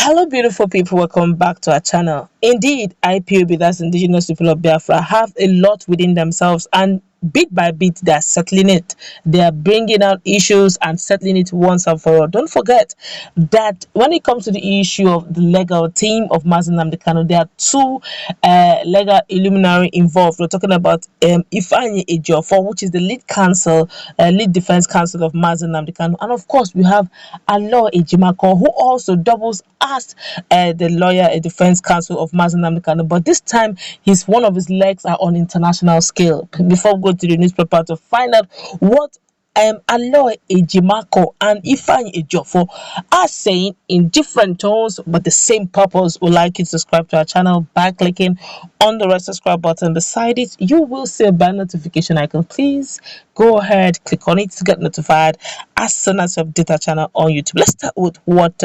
Hello, beautiful people. Welcome back to our channel. Indeed, IPOB, that's Indigenous People of Biafra, have a lot within themselves, and bit by bit, they are settling it. They are bringing out issues and settling it once and for all. Don't forget that when it comes to the issue of the legal team of Nnamdi Kanu, there are two legal luminary involved. We're talking about Ifeanyi Ejiofor, which is the lead defense counsel of Nnamdi Kanu, and of course, we have Aloy Ejimakor, who also doubles as the lawyer, a defense counsel of Nnamdi Kanu, but this time one of his legs are on international scale. Before we go to the newspaper to find out what Aloy Ejimakor and Ifeanyi Ejiofor are saying in different tones but the same purpose, would like you to subscribe to our channel by clicking on the red subscribe button beside it. You will see a bell notification icon. Please go ahead, click on it to get notified as soon as we update our channel on YouTube. Let's start with what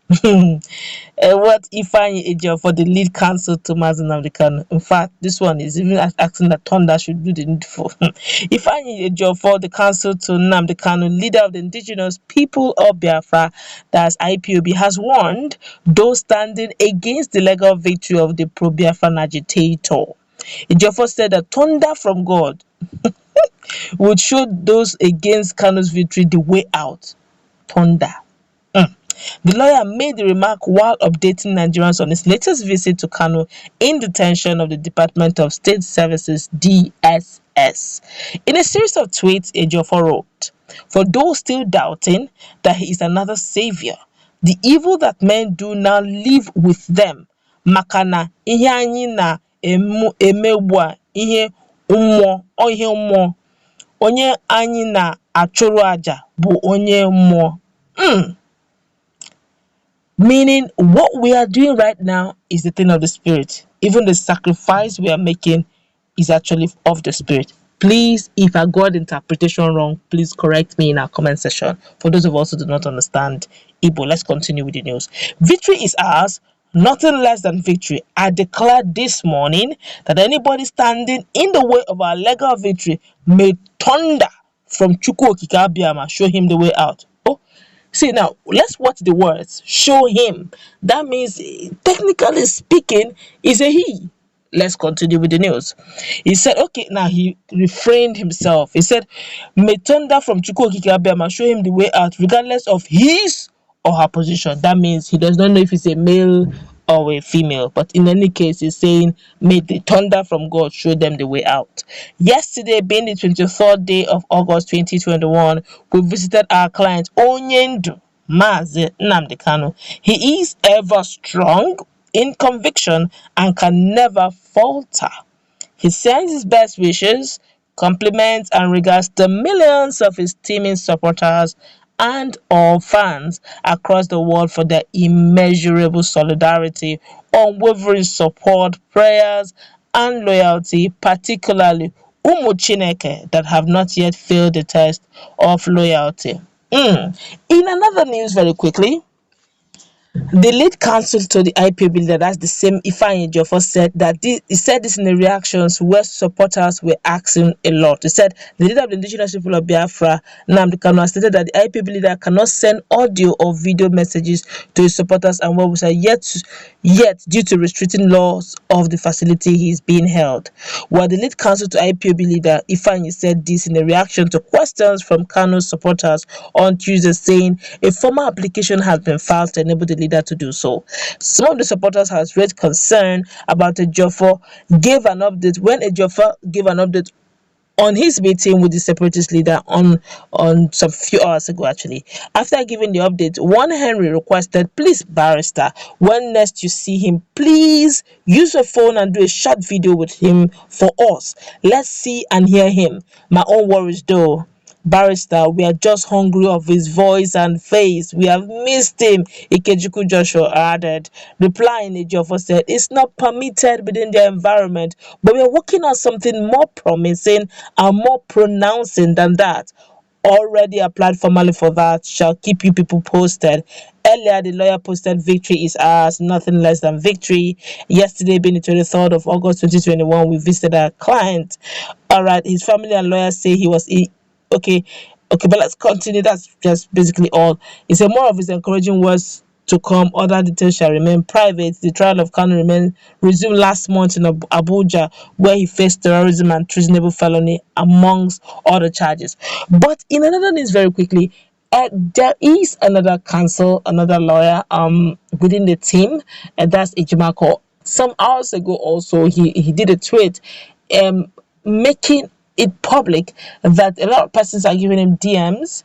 what Ifeanyi Ejiofor, the lead counsel to Nnamdi Kanu. In fact, this one is even asking that Thunder should do the needful. Ifeanyi Ejiofor, the counsel to Nnamdi Kanu, leader of the Indigenous People of Biafra, that's IPOB, has warned those standing against the legal victory of the pro-Biafran agitator. Ejiofor said that thunder from God would show those against Kanu's victory the way out. Thunder. The lawyer made the remark while updating Nigerians on his latest visit to Kanu in detention of the Department of State Services (DSS). In a series of tweets, Ejiofor wrote, "For those still doubting that he is another savior, the evil that men do now live with them. Makana ihe anyị na emegbu a ihe mmụọ, onye anyị na achụrụ aja bụ onye mmụọ." Meaning, what we are doing right now is the thing of the spirit. Even the sacrifice we are making is actually of the spirit. Please, if I got interpretation wrong, please correct me in our comment section. For those of us who do not understand Igbo, let's continue with the news. Victory is ours, nothing less than victory. I declared this morning that anybody standing in the way of our legal victory may thunder from Chukwu Okike Abiyama, show him the way out. See, now, let's watch the words. Show him. That means, technically speaking, is a he. Let's continue with the news. He said, okay, now he refrained himself. He said, may thunder from Chukwu Okike Abiyama show him the way out, regardless of his or her position. That means he does not know if he's a male or a female, but in any case, he's saying, may the thunder from God show them the way out. Yesterday, being the 23rd day of August 2021, we visited our client Onyendu Mazi Nnamdi Kanu. He is ever strong in conviction and can never falter. He sends his best wishes, compliments, and regards the millions of his teaming supporters and all fans across the world for their immeasurable solidarity, unwavering support, prayers, and loyalty, particularly Umu Chineke that have not yet failed the test of loyalty. In another news, very quickly, the lead counsel to the IPOB leader, that's the same Ifeanyi Ejiofor, said that he said this in the reactions where supporters were asking a lot. He said the leader of the Indigenous People of Biafra, Nnamdi Kanu, has stated that the IPOB leader cannot send audio or video messages to his supporters and well wishes yet due to restricting laws of the facility he is being held. While the lead counsel to IPOB leader Ifeanyi said this in a reaction to questions from Kanu's supporters on Tuesday, saying a formal application has been filed to enable the leader to do so. Some of the supporters has raised concern about Ejiofor gave an update when Ejiofor gave an update on his meeting with the separatist leader on some few hours ago. Actually, after giving the update, one Henry requested, please barrister, when next you see him, please use your phone and do a short video with him for us. Let's see and hear him. My own worries though, barrister, we are just hungry of his voice and face. We have missed him, Ikechukwu Joshua added. Replying, Ejiofor said, it's not permitted within their environment, but we are working on something more promising and more pronouncing than that. Already applied formally for that, shall keep you people posted. Earlier, the lawyer posted victory is ours, nothing less than victory. Yesterday, being the 23rd of August 2021, we visited our client. All right, his family and lawyers say he was okay, but let's continue. That's just basically all. He said more of his encouraging words to come. Other details shall remain private. The trial of Kanu resumed last month in Abuja, where he faced terrorism and treasonable felony amongst other charges. But in another news, very quickly, there is another counsel, another lawyer within the team, and that's Ejimakor. Some hours ago, also he did a tweet, making it public that a lot of persons are giving him DMs,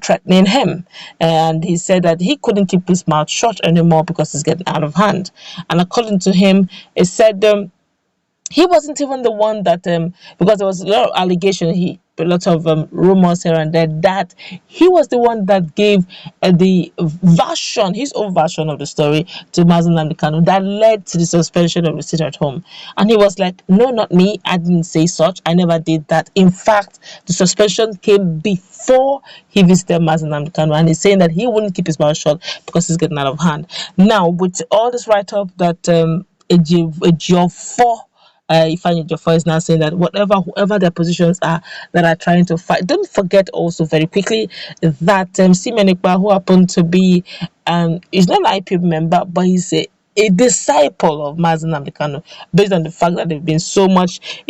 threatening him, and he said that he couldn't keep his mouth shut anymore because it's getting out of hand. And according to him, it said he wasn't even the one that because there was a lot of allegation, a lot of rumors here and there, that he was the one that gave his own version of the story to Nnamdi Kanu that led to the suspension of the sit at home. And he was like, no, not me, I didn't say such, I never did that. In fact, the suspension came before he visited Nnamdi Kanu, and he's saying that he wouldn't keep his mouth shut because he's getting out of hand. Now, with all this write-up that Ejiofor Ejiofor is now saying that whoever their positions are that are trying to fight. Don't forget also very quickly that MNK, who happened to be is not an IPOB member, but he's a disciple of Nnamdi Kanu, based on the fact that there's been so much,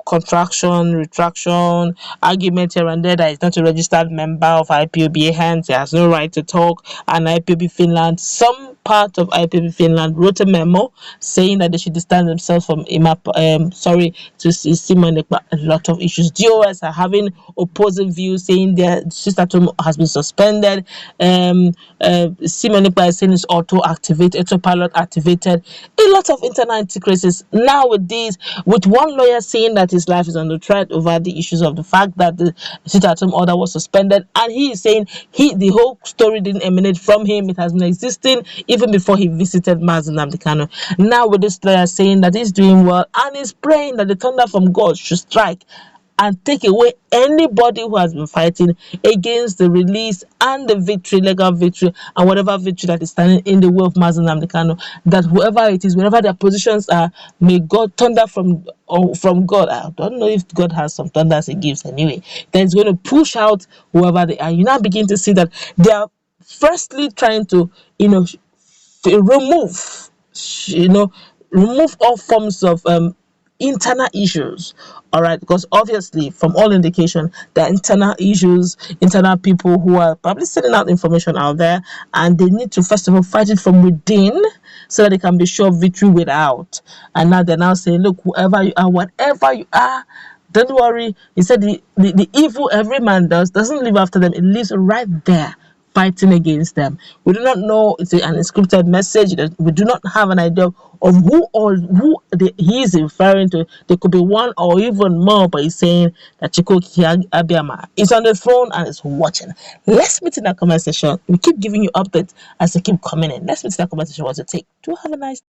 contraction, retraction, argument here and there that he's not a registered member of IPOB, hence he has no right to talk. And IPOB Finland, some part of IPOB Finland wrote a memo saying that they should distance themselves from to Simon. A lot of issues. DOS are having opposing views, saying their sister has been suspended. Simon is saying it's Autopilot activated. A lot of internal anti-crisis. Now with one lawyer saying that his life is under threat over the issues of the fact that the sit-at-home order was suspended, and he is saying the whole story didn't emanate from him. It has been existing even before he visited Nnamdi Kanu. Now with this lawyer saying that he's doing well and he's praying that the thunder from God should strike and take away anybody who has been fighting against the release and the victory, legal victory, and whatever victory that is standing in the way of Nnamdi Kanu, that whoever it is, wherever their positions are, may God thunder from God. I don't know if God has some thunders he gives anyway. That is going to push out whoever they are. You now begin to see that they are firstly trying to, remove all forms of internal issues. All right, because obviously from all indication there are internal issues, internal people who are probably sending out information out there, and they need to first of all fight it from within so that they can be sure of victory without. And now they're now saying, look, whoever you are, whatever you are, don't worry. He said the evil every man doesn't live after them, it lives right there fighting against them. We do not know, it's an unscripted message. We do not have an idea of who he is referring to. There could be one or even more, but he's saying that Chikoki Abiyama is on the throne and is watching. Let's meet in that comment section. We keep giving you updates as they keep coming in. Let's meet in that comment section what to take. Do have a nice